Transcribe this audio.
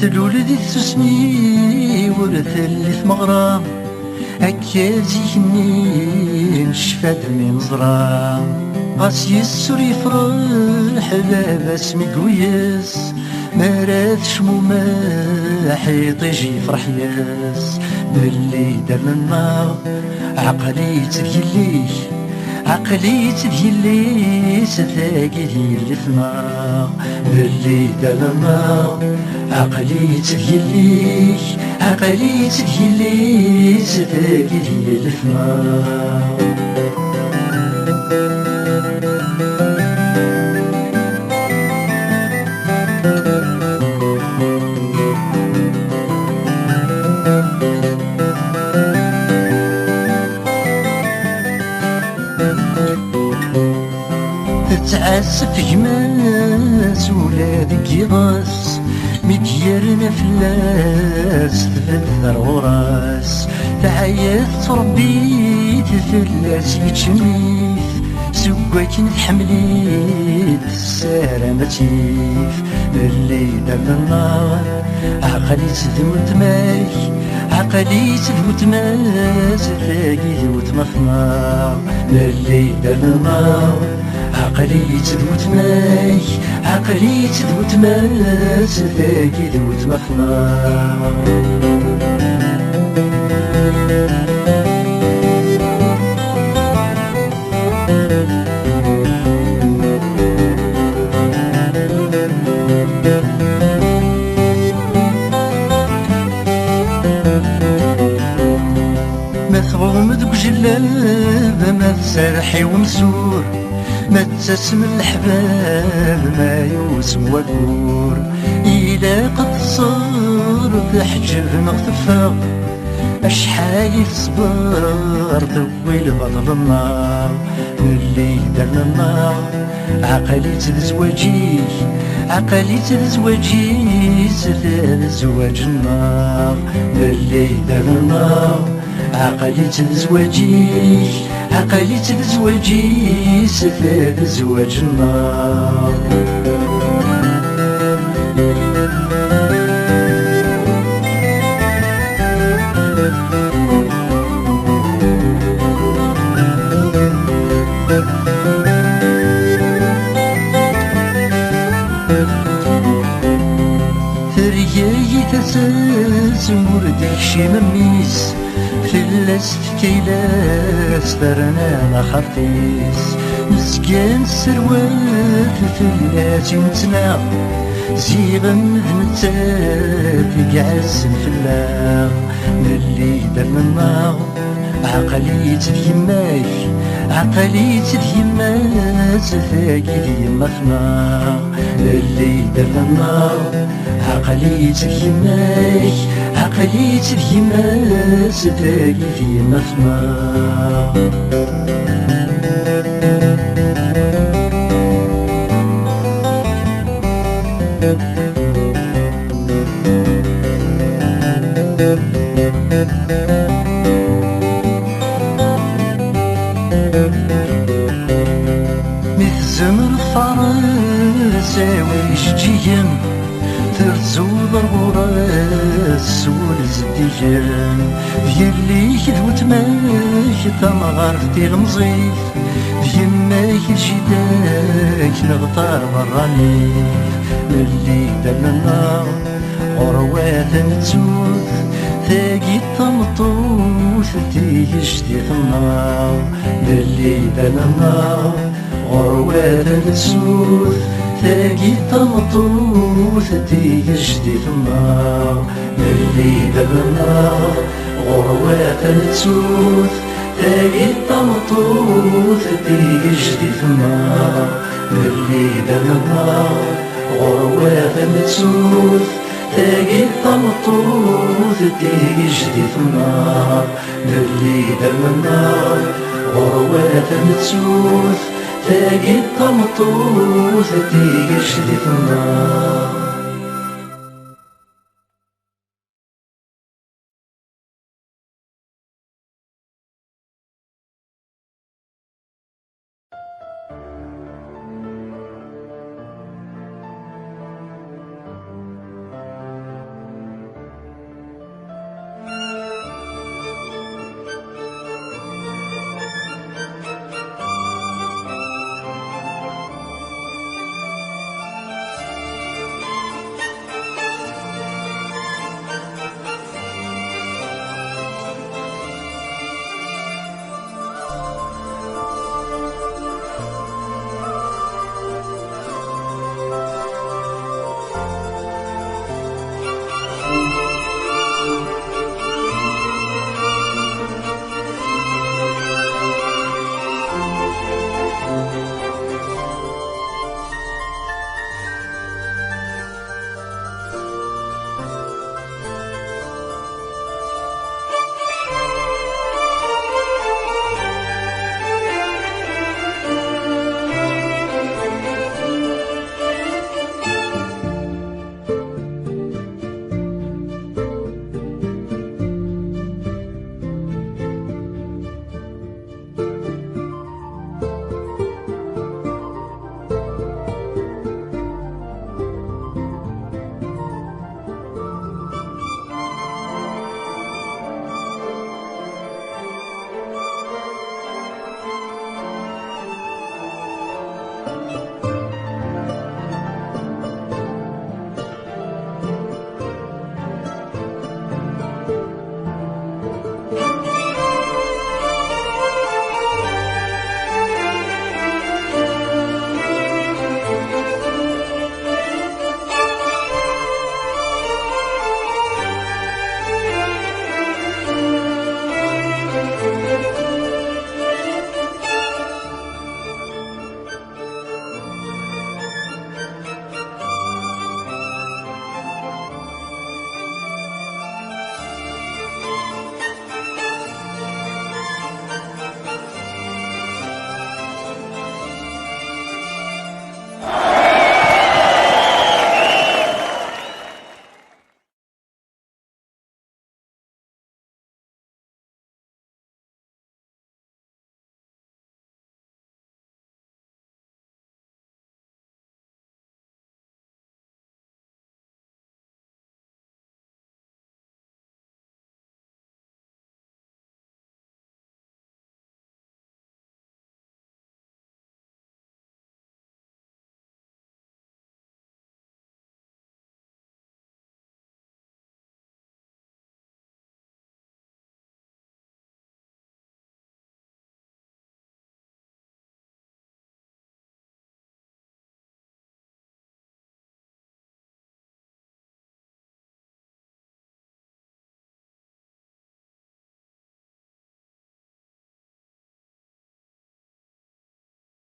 تلول ذي تسني ورث اللي ثمغرام هكا زيكني نشفد من زرام غاس يسر يفرح بابا اسمي قويس مرات شمومة حيط يجي يفرح ياس باللي درنا النار عقلي تديلي عقلي تديلي ستاقي ديالي ثمار باللي درنا النار عقلي تديلي عقلي تديلي ستاقي ديالي ثمار تعسف جماس ولا ذي غاس مديرنا فلاس تفذر غراس تعيث تربيت فلاس يتشميث سواك نتحمليت السارة متيف اللي درنا النار عقلي تذوت ماي عقلي تذوت ماس تلاقي ذوت مثمار اللي درنا النار عقلي تذوت ماي عقلي تذوت ماس تلاقي ذوت مثمار مثغوم ذوك جلاب ما تسرحي ومسور ما تسم الحباب ما يوسم وقور إلا قد صار تحجب مغتفا أشحال تصبر ذوي البطل النار اللي درنا النار عقلي تزواجي عقلي تزواجي سلال زواج النار اللي درنا النار عقلي تزواجي عقلي تزواجي سلال زواج النار ثرياي تساس وردك شي مميس فلاس كيلاس درنا خرطيس مسكين السروات فلاتي نتنا زيغن ذنتات يقعسن فلاغ اللي درنا النار عقلي تديماي عقلي تديماس ثاقي ديما ثمار اللي درنا النار عقلي تديماي عقلي تديماس ثاقي ديما ثمار مهزم الفرس ويشجيهم ترزوض الغراس والزديان يلي كذوت ماك تمغار في المزيف يماك الجداك نغطار براني اللي درنا النار غروات نتسوث ثاقي الطمطوث تيجدي النار اللي درنا النار غروات نتسوث ثاقي الطمطوث تيجدي النار اللي درنا النار غروات نتسوث ثاقي الطمطوث تيجدي النار اللي درنا النار غروات نتسوث ثاقي الطمطوث تيجدي النار اللي درنا النار غروات نتسوث ثاقي الطمطوث تيجدي النار